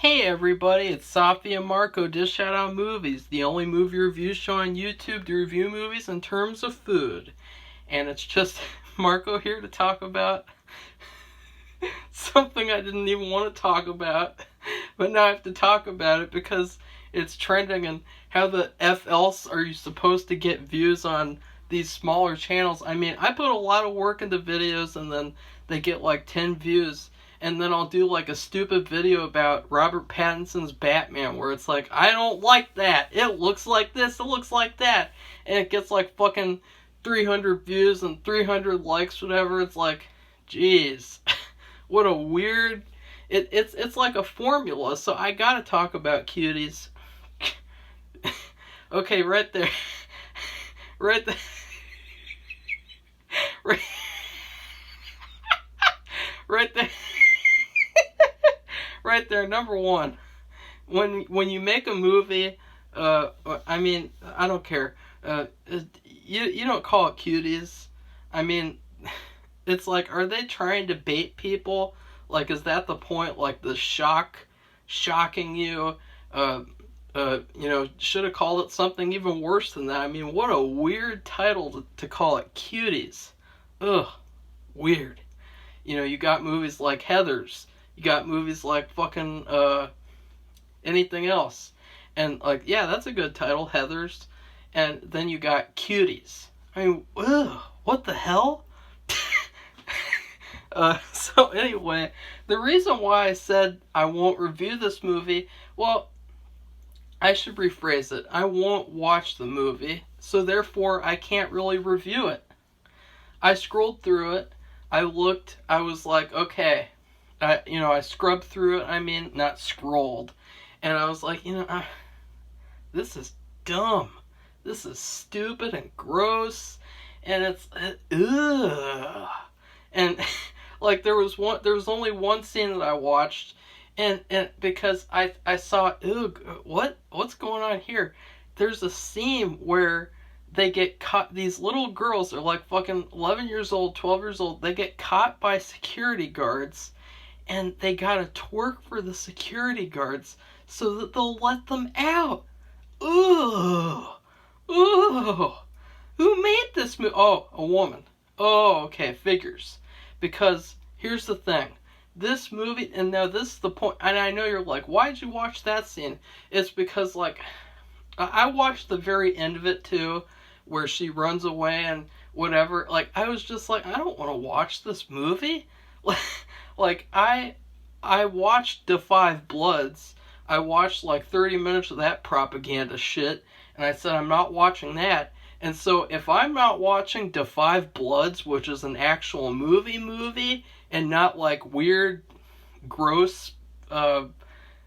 Hey everybody, it's Safi and Marco Dish Out on Movies, the only movie review show on YouTube to review movies in terms of food. And it's just Marco here to talk about something I didn't even want to talk about, but now I have to talk about it because it's trending. And how the F else are you supposed to get views on these smaller channels? I mean, I put a lot of work into videos and then they get like 10 views. And then I'll do like a stupid video about Robert Pattinson's Batman where it's like, I don't like that. It looks like this, it looks like that. And it gets like fucking 300 views and 300 likes, whatever. It's like, jeez. What a weird... It's like a formula, so I gotta talk about Cuties. Okay, right there. Right there. Right, right there. Right there, number one. When you make a movie, I mean, I don't care. You don't call it Cuties. I mean, it's like, are they trying to bait people? Like, is that the point? Like, the shocking you? Should have called it something even worse than that. I mean, what a weird title to call it, Cuties. Ugh, weird. You got movies like Heathers. You got movies like fucking anything else. And like, yeah, that's a good title, Heathers. And then you got Cuties. I mean, ugh, what the hell? So anyway, the reason why I said I won't review this movie, well, I should rephrase it. I won't watch the movie, so therefore I can't really review it. I scrolled through it. I looked. I was like, okay. I scrubbed through it. I mean, not scrolled. And I was like, this is dumb. This is stupid and gross. And it's, ugh. And like there was only one scene that I watched, and because I saw, ugh, what's going on here? There's a scene where they get caught. These little girls are like fucking 11 years old, 12 years old. They get caught by security guards, and they gotta twerk for the security guards so that they'll let them out. Ooh, ooh. Who made this movie? Oh, a woman. Oh, okay, figures. Because here's the thing. This movie, and now this is the point, and I know you're like, why'd you watch that scene? It's because, like, I watched the very end of it too, where she runs away and whatever. Like, I was just like, I don't want to watch this movie. Like, I watched Da 5 Bloods. I watched like 30 minutes of that propaganda shit, and I said I'm not watching that. And so if I'm not watching Da 5 Bloods, which is an actual movie, and not like weird, gross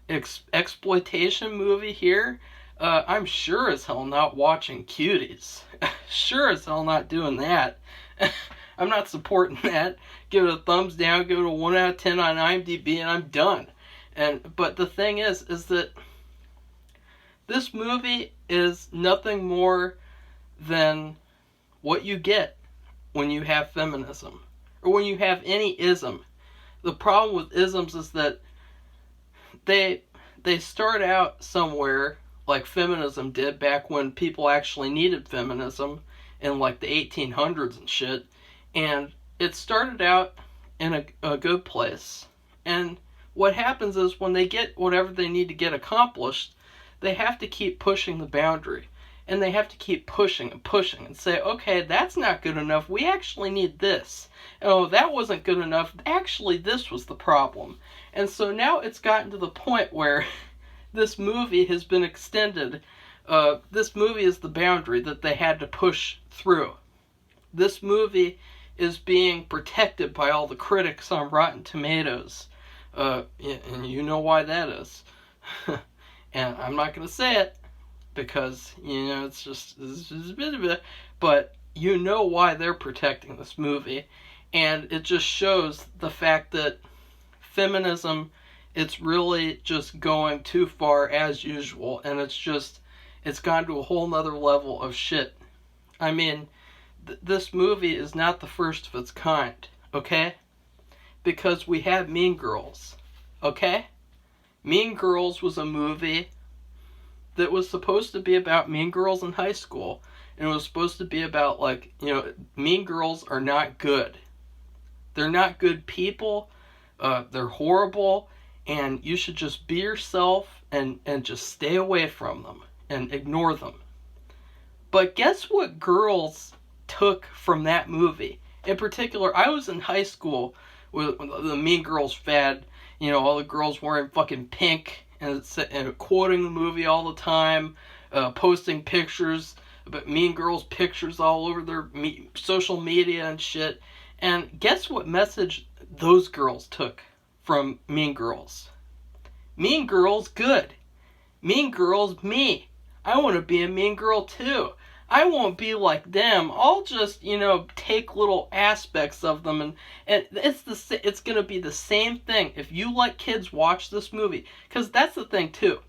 exploitation movie here, I'm sure as hell not watching Cuties. Sure as hell not doing that. I'm not supporting that. Give it a thumbs down, give it a 1 out of 10 on IMDb, and I'm done. But the thing is that this movie is nothing more than what you get when you have feminism, or when you have any ism. The problem with isms is that they start out somewhere, like feminism did back when people actually needed feminism in like the 1800s and shit. And it started out in a good place. And what happens is when they get whatever they need to get accomplished, they have to keep pushing the boundary. And they have to keep pushing and say, okay, that's not good enough. We actually need this. Oh, that wasn't good enough. Actually, this was the problem. And so now it's gotten to the point where this movie has been extended. This movie is the boundary that they had to push through. This movie is being protected by all the critics on Rotten Tomatoes. And you know why that is. And I'm not going to say it, because, it's just a bit of it, but you know why they're protecting this movie. And it just shows the fact that feminism, it's really just going too far as usual, and it's gone to a whole nother level of shit. I mean, this movie is not the first of its kind, okay? Because we have Mean Girls, okay? Mean Girls was a movie that was supposed to be about mean girls in high school. And it was supposed to be about, like, mean girls are not good. They're not good people. They're horrible. And you should just be yourself and just stay away from them and ignore them. But guess what girls took from that movie? In particular, I was in high school with the Mean Girls fad. All the girls wearing fucking pink and quoting the movie all the time, posting pictures, but Mean Girls pictures all over their social media and shit. And guess what message those girls took from Mean Girls? Mean Girls good. Mean Girls me. I want to be a mean girl too. I won't be like them. I'll just, take little aspects of them, and it's going to be the same thing if you let kids watch this movie. Because that's the thing too.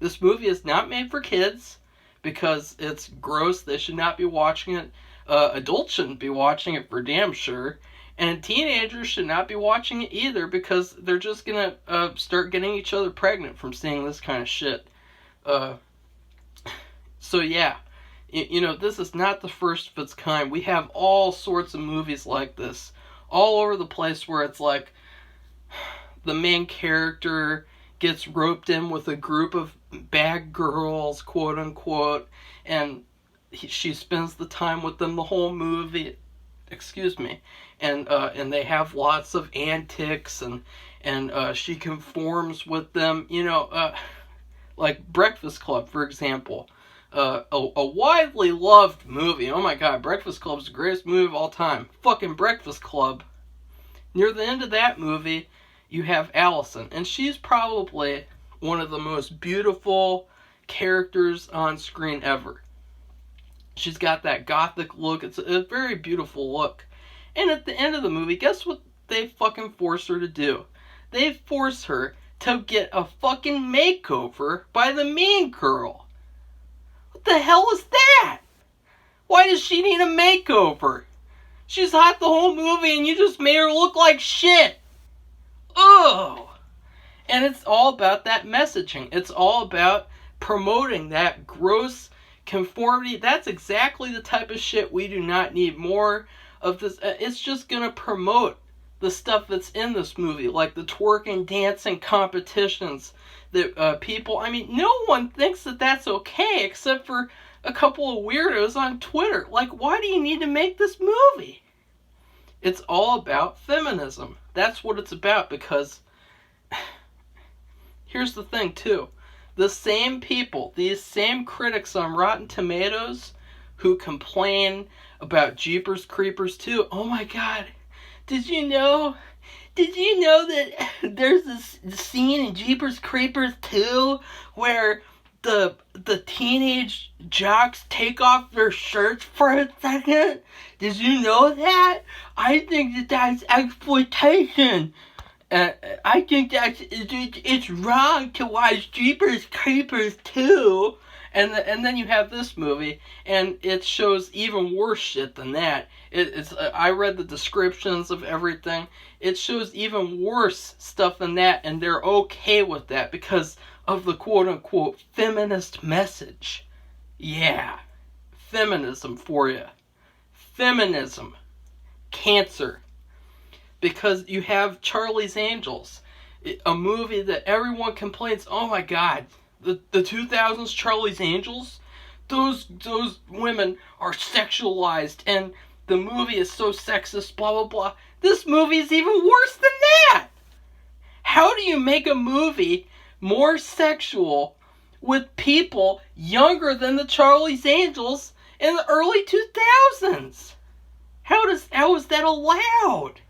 This movie is not made for kids because it's gross. They should not be watching it. Adults shouldn't be watching it for damn sure. And teenagers should not be watching it either because they're just going to start getting each other pregnant from seeing this kind of shit. So yeah. This is not the first of its kind. We have all sorts of movies like this all over the place where it's like the main character gets roped in with a group of bad girls, quote unquote, and she spends the time with them the whole movie. Excuse me. And they have lots of antics, and she conforms with them. Like Breakfast Club, for example. A widely loved movie. Oh my god, Breakfast Club is the greatest movie of all time. Fucking Breakfast Club. Near the end of that movie, you have Allison, and she's probably one of the most beautiful characters on screen ever. She's got that gothic look. It's a very beautiful look. And at the end of the movie, guess what they fucking force her to do? They force her to get a fucking makeover by the mean girl. What the hell is that? Why does she need a makeover? She's hot the whole movie and you just made her look like shit. Ugh. And it's all about that messaging. It's all about promoting that gross conformity. That's exactly the type of shit we do not need more of this. It's just going to promote the stuff that's in this movie, like the twerking, dancing competitions that people, no one thinks that that's okay except for a couple of weirdos on Twitter. Like, why do you need to make this movie? It's all about feminism. That's what it's about, because here's the thing too. The same people, these same critics on Rotten Tomatoes who complain about Jeepers Creepers 2. Oh my god. Did you know that there's this scene in Jeepers Creepers 2 where the teenage jocks take off their shirts for a second? Did you know that? I think that that's exploitation. I think it's wrong to watch Jeepers Creepers 2. And then you have this movie, and it shows even worse shit than that. I read the descriptions of everything. It shows even worse stuff than that, and they're okay with that because of the quote-unquote feminist message. Yeah. Feminism for you. Feminism. Cancer. Because you have Charlie's Angels, a movie that everyone complains, oh my god, the 2000s Charlie's Angels, those women are sexualized and the movie is so sexist, blah blah blah. This movie is even worse than that. How do you make a movie more sexual with people younger than the Charlie's Angels in the early 2000s? How is that allowed?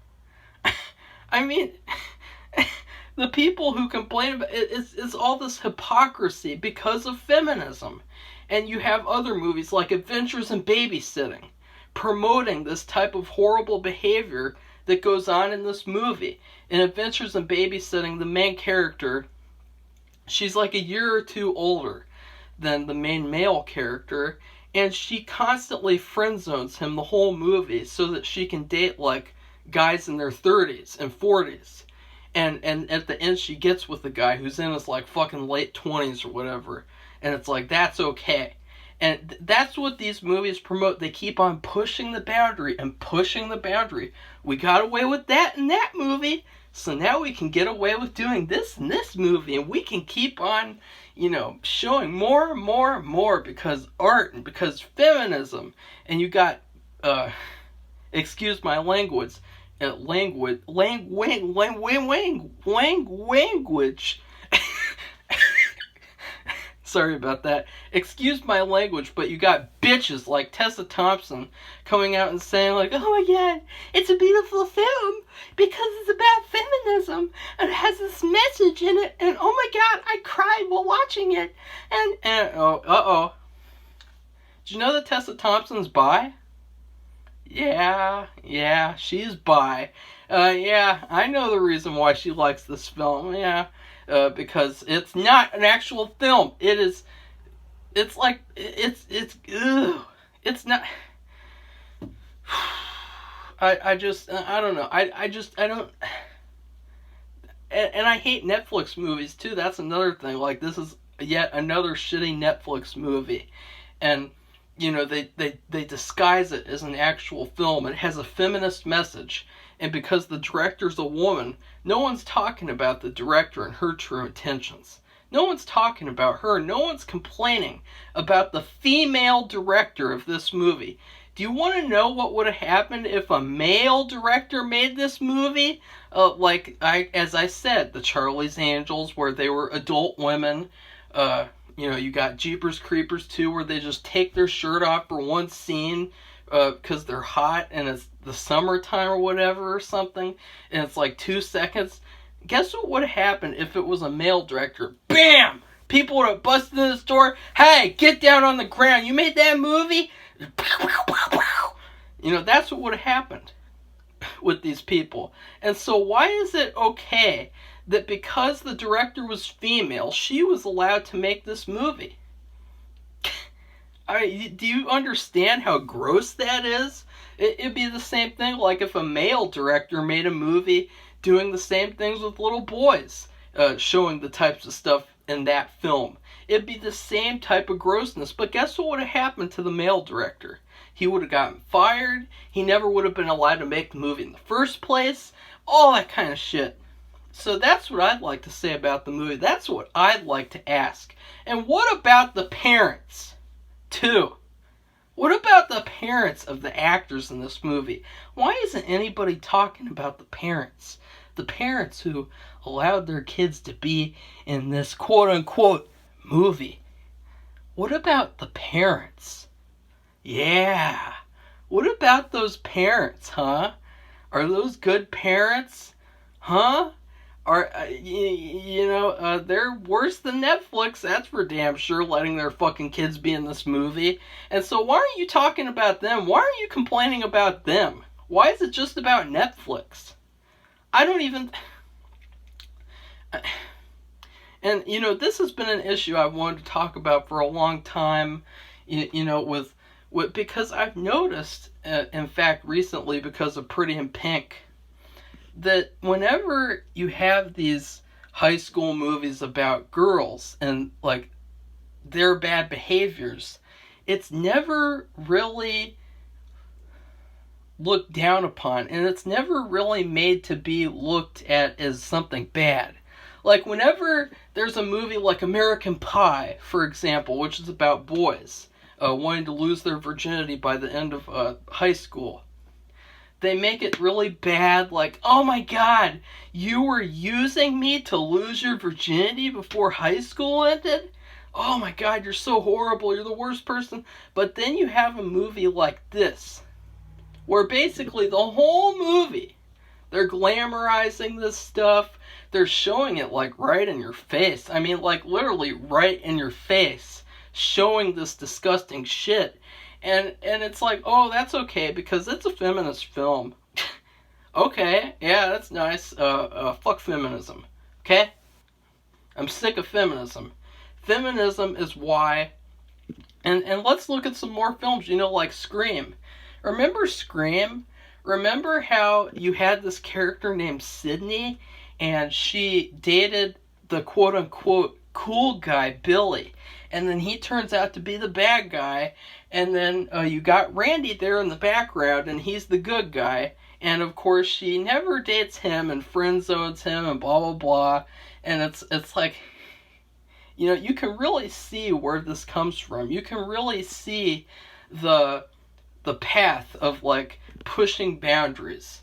The people who complain about it's all this hypocrisy because of feminism. And you have other movies like Adventures in Babysitting promoting this type of horrible behavior that goes on in this movie. In Adventures in Babysitting, the main character, she's like a year or two older than the main male character, and she constantly friend zones him the whole movie so that she can date like guys in their 30s and 40s. and at the end she gets with the guy who's in his like fucking late 20s or whatever, and it's like that's okay. And that's what these movies promote. They keep on pushing the boundary and pushing the boundary. We got away with that in that movie, so now we can get away with doing this in this movie, and we can keep on, showing more and more and more because art and because feminism. And you got, excuse my language, language. Sorry about that. Excuse my language, but you got bitches like Tessa Thompson coming out and saying like, oh my god, it's a beautiful film because it's about feminism and it has this message in it, and oh my god, I cried while watching it. And Did you know that Tessa Thompson's bi? Yeah, she's bi. Yeah, I know the reason why she likes this film. Yeah. Because it's not an actual film. It's not, I don't know. I don't, and I hate Netflix movies too. That's another thing. Like, this is yet another shitty Netflix movie. And, they disguise it as an actual film. It has a feminist message. And because the director's a woman, no one's talking about the director and her true intentions. No one's talking about her. No one's complaining about the female director of this movie. Do you want to know what would have happened if a male director made this movie? As I said, the Charlie's Angels, where they were adult women. You got Jeepers Creepers 2, where they just take their shirt off for one scene because they're hot and it's the summertime or whatever or something, and it's like 2 seconds. Guess what would have happened if it was a male director? Bam! People would have busted in the store. Hey, get down on the ground. You made that movie? That's what would have happened with these people. And so why is it okay that because the director was female, she was allowed to make this movie? Do you understand how gross that is? It'd be the same thing like if a male director made a movie doing the same things with little boys, showing the types of stuff in that film. It'd be the same type of grossness. But guess what would have happened to the male director? He would have gotten fired. He never would have been allowed to make the movie in the first place. All that kind of shit. So that's what I'd like to say about the movie. That's what I'd like to ask. And what about the parents, too? What about the parents of the actors in this movie? Why isn't anybody talking about the parents? The parents who allowed their kids to be in this quote-unquote movie. What about the parents? Yeah. What about those parents, huh? Are those good parents? Huh? They're worse than Netflix, that's for damn sure, letting their fucking kids be in this movie. And so why aren't you talking about them? Why aren't you complaining about them? Why is it just about Netflix? I don't even... And, this has been an issue I've wanted to talk about for a long time, because I've noticed, in fact, recently, because of Pretty in Pink, that whenever you have these high school movies about girls and, like, their bad behaviors, it's never really looked down upon, and it's never really made to be looked at as something bad. Like, whenever there's a movie like American Pie, for example, which is about boys wanting to lose their virginity by the end of high school, they make it really bad, like, oh my god, you were using me to lose your virginity before high school ended? Oh my god, you're so horrible, you're the worst person. But then you have a movie like this, where basically the whole movie, they're glamorizing this stuff, they're showing it like right in your face. I mean, like literally right in your face, showing this disgusting shit. And it's like, oh, that's okay, because it's a feminist film. Okay, yeah, that's nice. Fuck feminism. Okay? I'm sick of feminism. Feminism is why... And let's look at some more films, like Scream. Remember Scream? Remember how you had this character named Sydney? and she dated the quote-unquote cool guy, Billy. And then he turns out to be the bad guy. And then you got Randy there in the background, and he's the good guy. And of course, she never dates him and friend zones him and blah, blah, blah. And it's like, you know, you can really see where this comes from. You can really see the path of, like, pushing boundaries.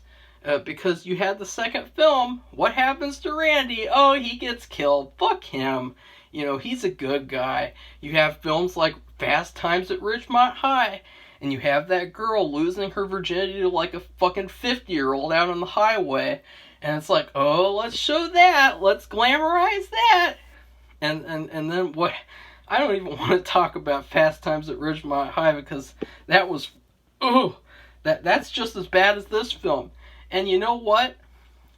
Because you had the second film, what happens to Randy? Oh, he gets killed. Fuck him. You know, he's a good guy. You have films like Fast Times at Ridgemont High, and you have that girl losing her virginity to like a fucking 50-year-old out on the highway, and it's like, oh, let's show that. Let's glamorize that. And then what? I don't even want to talk about Fast Times at Ridgemont High because that was, that's just as bad as this film. And you know what?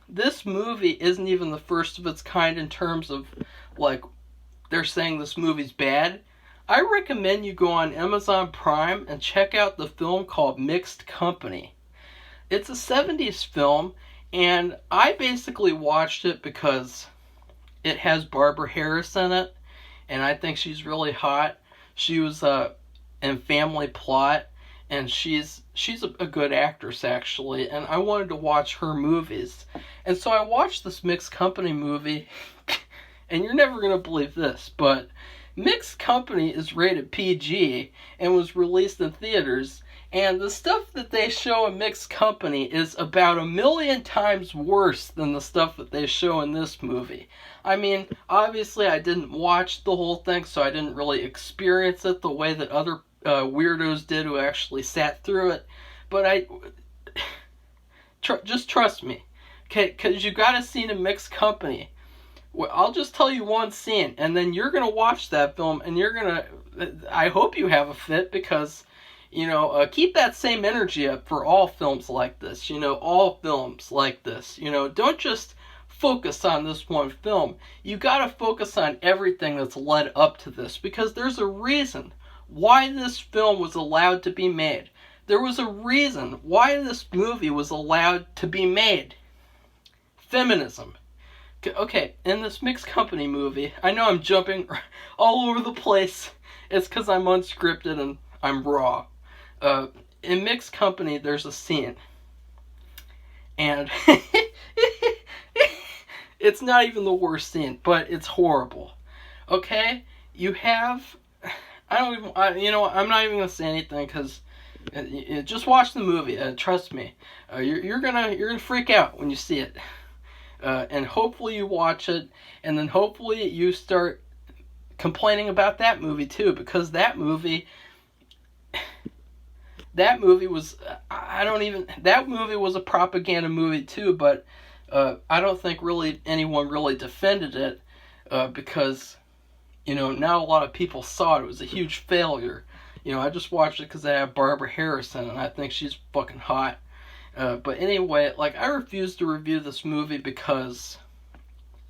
This movie isn't even the first of its kind in terms of, like, they're saying this movie's bad. I recommend you go on Amazon Prime and check out the film called Mixed Company. It's a 70s film, and I basically watched it because it has Barbara Harris in it, and I think she's really hot. She was in Family Plot, and she's a good actress, actually, and I wanted to watch her movies. And so I watched this Mixed Company movie, and you're never going to believe this, but Mixed Company is rated PG and was released in theaters, and the stuff that they show in Mixed Company is about 1,000,000 times worse than the stuff that they show in this movie. I mean, obviously I didn't watch the whole thing, so I didn't really experience it the way that other weirdos did who actually sat through it, but just trust me, okay, because you got a scene in Mixed Company. Well, I'll just tell you one scene, and then you're going to watch that film, and you're going to, I hope you have a fit, because, you know, keep that same energy up for all films like this, you know, all films like this, you know, don't just focus on this one film. You got to focus on everything that's led up to this, because there's a reason why this film was allowed to be made. There was a reason why this movie was allowed to be made. Feminism. Okay, in this Mixed Company movie, I know I'm jumping all over the place. It's because I'm unscripted and I'm raw. In Mixed Company, there's a scene. And it's not even the worst scene, but it's horrible. Okay? You have... I'm not even going to say anything because just watch the movie. Trust me. You're gonna freak out when you see it. And hopefully you watch it, and then hopefully you start complaining about that movie too, because that movie was, that movie was a propaganda movie too, but I don't think really anyone really defended it, because, you know, not a lot of people saw it. It was a huge failure. You know, I just watched it because I have Barbara Harris in it, and I think she's fucking hot. But anyway, like, I refuse to review this movie because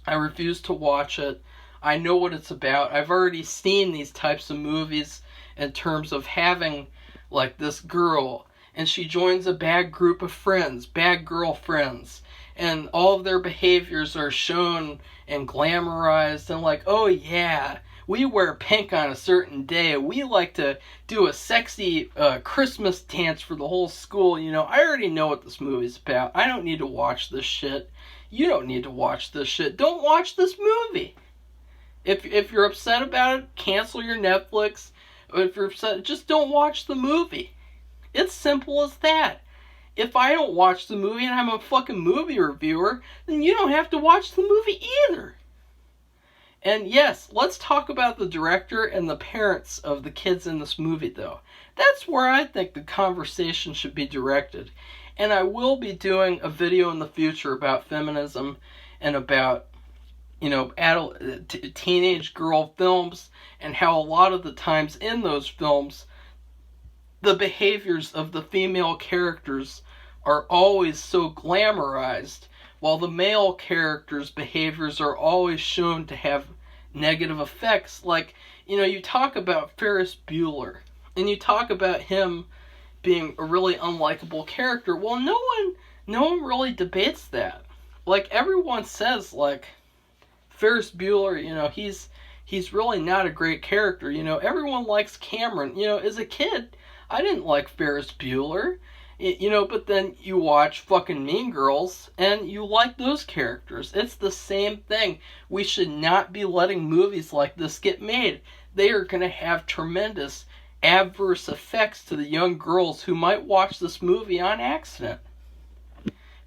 I refuse to watch it. I know what it's about. I've already seen these types of movies in terms of having, like, this girl, and she joins a bad group of friends, bad girlfriends, and all of their behaviors are shown and glamorized, and like, oh yeah, we wear pink on a certain day. We like to do a sexy Christmas dance for the whole school. You know, I already know what this movie's about. I don't need to watch this shit. You don't need to watch this shit. Don't watch this movie. If you're upset about it, cancel your Netflix. If you're upset, just don't watch the movie. It's simple as that. If I don't watch the movie and I'm a fucking movie reviewer, then you don't have to watch the movie either. And yes, let's talk about the director and the parents of the kids in this movie, though. That's where I think the conversation should be directed. And I will be doing a video in the future about feminism and about, you know, teenage girl films, and how a lot of the times in those films, the behaviors of the female characters are always so glamorized, while the male characters' behaviors are always shown to have negative effects. Like, you know, you talk about Ferris Bueller, and you talk about him being a really unlikable character. Well, no one really debates that. like everyone says, like Ferris Bueller, you know, he's really not a great character. You know, everyone likes Cameron. You know, as a kid, I didn't like Ferris Bueller. You know, but then you watch fucking Mean Girls and you like those characters. It's the same thing. We should not be letting movies like this get made. They are going to have tremendous adverse effects to the young girls who might watch this movie on accident.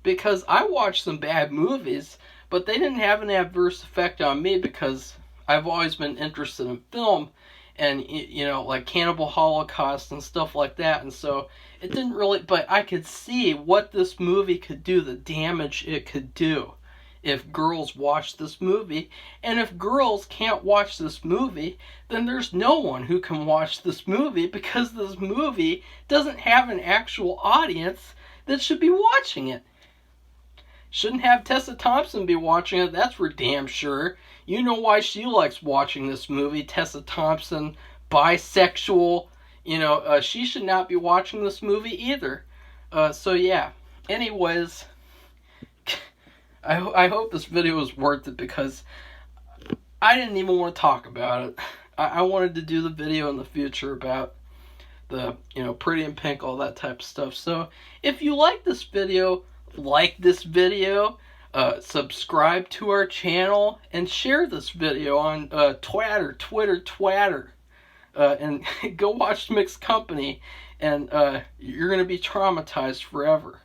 Because I watched some bad movies, but they didn't have an adverse effect on me because I've always been interested in film and, you know, like Cannibal Holocaust and stuff like that. And so it didn't really, but I could see what this movie could do, the damage it could do if girls watch this movie. And if girls can't watch this movie, then there's no one who can watch this movie because this movie doesn't have an actual audience that should be watching it. Shouldn't have Tessa Thompson be watching it, that's for damn sure. You know why she likes watching this movie, Tessa Thompson, bisexual. You know, she should not be watching this movie either. So yeah, anyways, I hope this video was worth it because I didn't even want to talk about it. I wanted to do the video in the future about the, you know, Pretty in Pink, all that type of stuff. So if you like this video, subscribe to our channel, and share this video on Twitter, and go watch Mixed Company, and you're going to be traumatized forever.